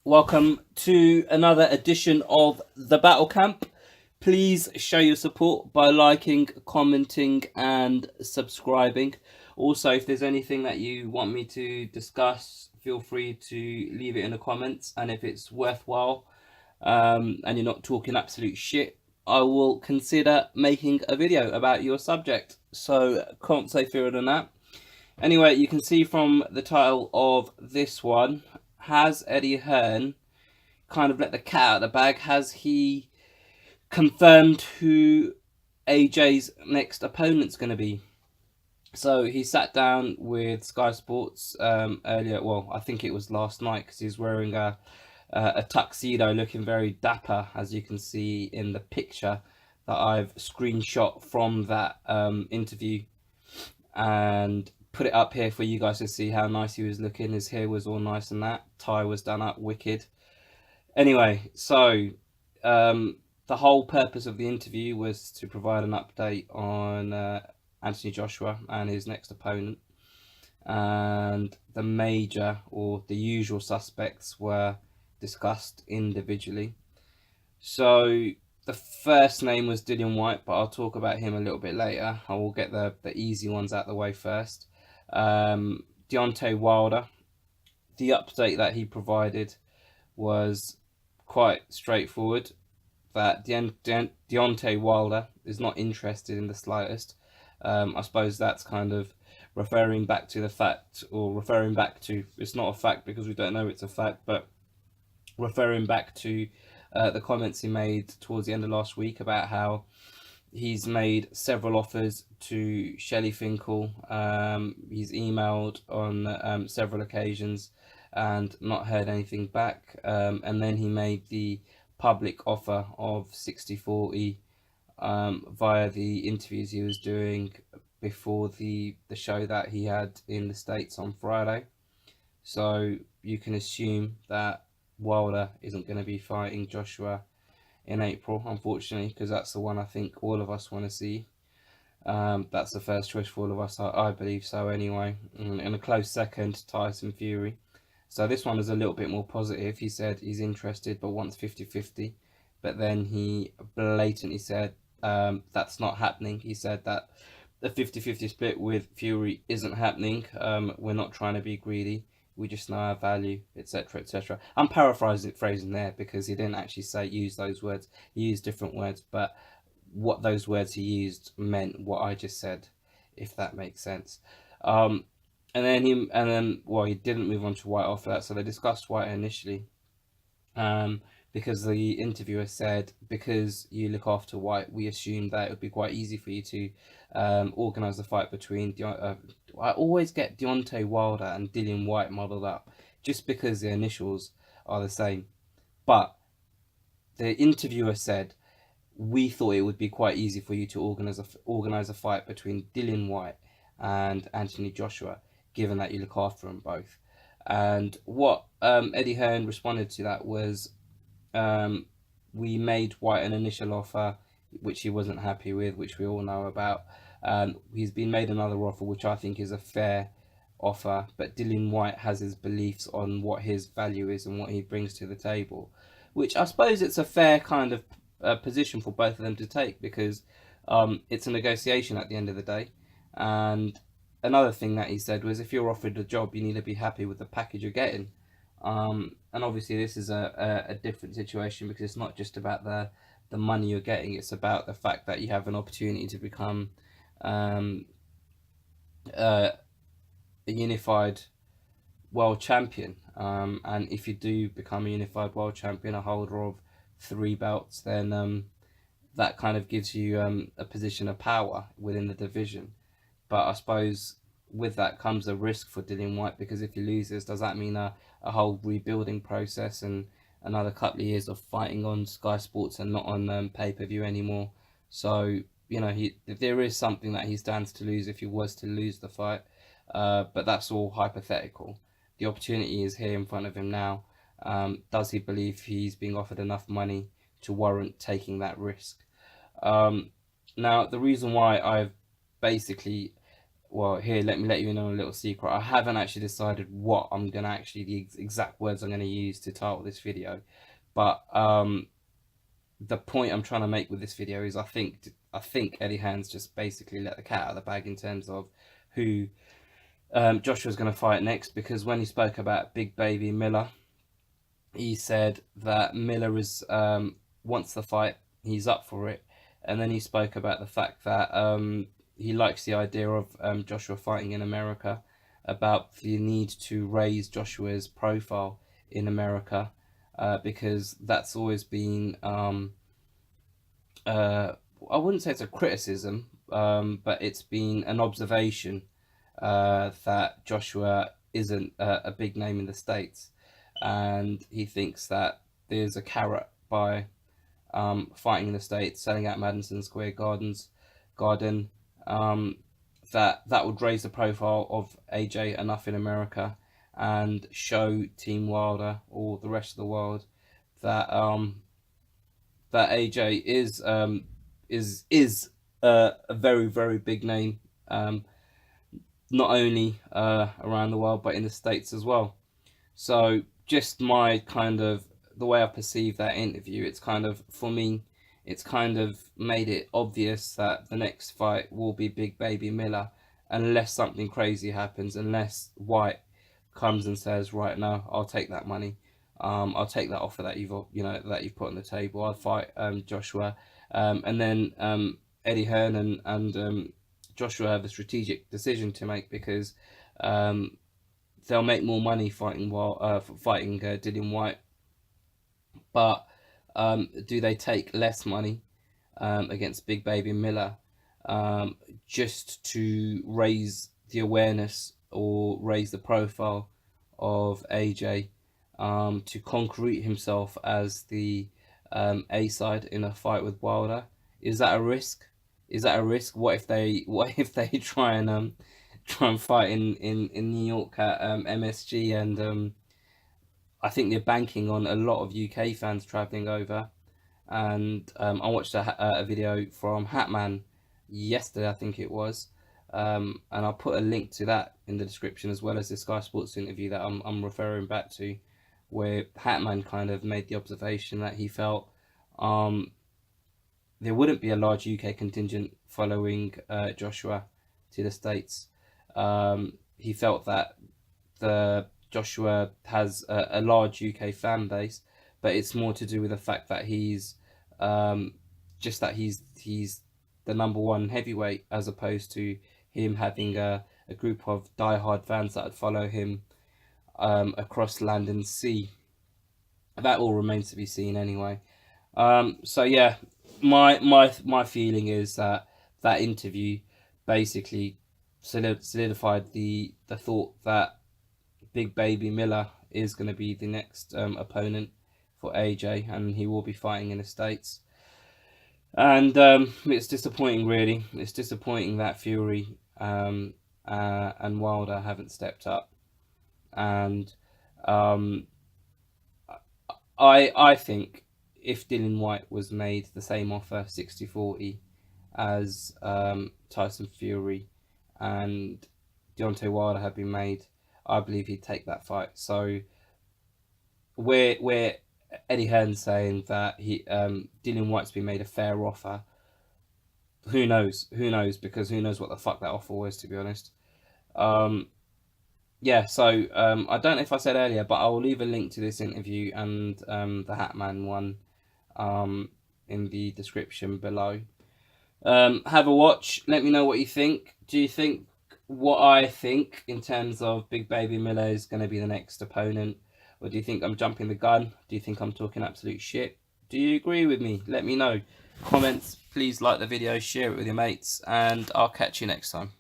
Welcome to another edition of the Battle Camp. Please show your support by liking, commenting, and subscribing. Also, if there's anything that you want me to discuss, feel free to leave it in the comments. And if it's worthwhile and you're not talking absolute shit, I will consider making a video about your subject. So, can't say fairer than that. Anyway, you can see from the title of this one, has Eddie Hearn kind of let the cat out of the bag? Has he confirmed who AJ's next opponent's going to be? So he sat down with Sky Sports earlier. Well, I think it was last night because he's wearing a tuxedo, looking very dapper, as you can see in the picture that I've screenshot from that interview and put it up here for you guys to see how nice he was looking. His hair was all nice and that tie was done up wicked. Anyway, so the whole purpose of the interview was to provide an update on Anthony Joshua and his next opponent. And the major or the usual suspects were discussed individually. So the first name was Dillian Whyte, but I'll talk about him a little bit later. I will get the easy ones out the way first. Deontay Wilder, the update that he provided was quite straightforward, that Deontay Wilder is not interested in the slightest. I suppose that's kind of referring back to the fact, or referring back to, it's not a fact because we don't know it's a fact, but referring back to the comments he made towards the end of last week about how he's made several offers to Shelley Finkel. He's emailed on several occasions and not heard anything back. And then he made the public offer of 60-40 via the interviews he was doing before the show that he had in the States on Friday. So you can assume that Wilder isn't going to be fighting Joshua in April, unfortunately, because that's the one I think all of us want to see. That's the first choice for all of us, I believe so anyway. In a close second, Tyson Fury. So this one is a little bit more positive. He said he's interested but wants 50-50. But then he blatantly said that's not happening. He said that the 50-50 split with Fury isn't happening. We're not trying to be greedy. We just know our value, etc., etc. I'm phrasing there because he didn't actually use those words. He used different words, but what those words he used meant what I just said, if that makes sense. Well, he didn't move on to White after that. So they discussed White initially, because the interviewer said, because you look after White, we assumed that it would be quite easy for you to organise the fight between. I always get Deontay Wilder and Dillian Whyte modelled up, just because the initials are the same. But the interviewer said, we thought it would be quite easy for you to organise a fight between Dillian Whyte and Anthony Joshua, given that you look after them both. And what Eddie Hearn responded to that was, we made Whyte an initial offer, which he wasn't happy with, which we all know about. He's been made another offer, which I think is a fair offer, but Dillian Whyte has his beliefs on what his value is and what he brings to the table, which I suppose it's a fair kind of position for both of them to take, because it's a negotiation at the end of the day. And another thing that he said was, if you're offered a job, you need to be happy with the package you're getting. And obviously this is a different situation, because it's not just about the money you're getting, it's about the fact that you have an opportunity to become a unified world champion. And if you do become a unified world champion, a holder of 3 belts, then that kind of gives you a position of power within the division. But I suppose with that comes a risk for Dillian Whyte, because if he loses, does that mean a whole rebuilding process and another couple of years of fighting on Sky Sports and not on pay-per-view anymore? So, there is something that he stands to lose if he was to lose the fight, but that's all hypothetical. The opportunity is here in front of him now. Does he believe he's being offered enough money to warrant taking that risk? Now, the reason why I've basically well, here, let me let you in on a little secret. I haven't actually decided what I'm going to actually, the exact words I'm going to use to title this video. But the point I'm trying to make with this video is I think Eddie Hearn's just basically let the cat out of the bag in terms of who Joshua's going to fight next, because when he spoke about Big Baby Miller, he said that Miller is wants the fight, he's up for it, and then he spoke about the fact that he likes the idea of Joshua fighting in America, about the need to raise Joshua's profile in America, because that's always been I wouldn't say it's a criticism, but it's been an observation that Joshua isn't a big name in the States, and he thinks that there's a carrot by fighting in the States, selling out Madison Square Garden, that would raise the profile of AJ enough in America and show Team Wilder or the rest of the world that that AJ is a very, very big name, not only around the world but in the States as well. So just my kind of the way I perceive that interview, it's kind of, for me, it's kind of made it obvious that the next fight will be Big Baby Miller, unless something crazy happens, unless White comes and says, right, now I'll take that money, I'll take that offer that you've that you've put on the table, I'll fight Joshua, and then Eddie Hearn and Joshua have a strategic decision to make, because they'll make more money fighting Dillian White, but do they take less money against Big Baby Miller, just to raise the awareness or raise the profile of AJ, to concrete himself as the A-side in a fight with Wilder? Is that a risk? Is that a risk? What if they try and fight in New York at MSG, and I think they're banking on a lot of UK fans travelling over. And I watched a video from Hatman yesterday, I think it was, and I'll put a link to that in the description, as well as the Sky Sports interview that I'm referring back to, where Hatman kind of made the observation that he felt there wouldn't be a large UK contingent following Joshua to the States. He felt that Joshua has a large UK fan base, but it's more to do with the fact that he's he's the #1 heavyweight, as opposed to him having a group of diehard fans that would follow him across land and sea. That all remains to be seen anyway. So yeah, my feeling is that that interview basically solidified the thought that Big Baby Miller is going to be the next opponent for AJ, and he will be fighting in the States. And it's disappointing, really. It's disappointing that Fury and Wilder haven't stepped up. And I think if Dillian White was made the same offer, 60-40, as Tyson Fury and Deontay Wilder had been made, I believe he'd take that fight. So where Eddie Hearn saying that Dillian White's been made a fair offer, who knows? Who knows? Because who knows what the fuck that offer was, to be honest. Yeah, so I don't know if I said earlier, but I will leave a link to this interview and the Hatman one in the description below. Have a watch. Let me know what you think. Do you think what I think in terms of Big Baby Miller is going to be the next opponent? Or do you think I'm jumping the gun? Do you think I'm talking absolute shit? Do you agree with me? Let me know. Comments, please like the video, share it with your mates, and I'll catch you next time.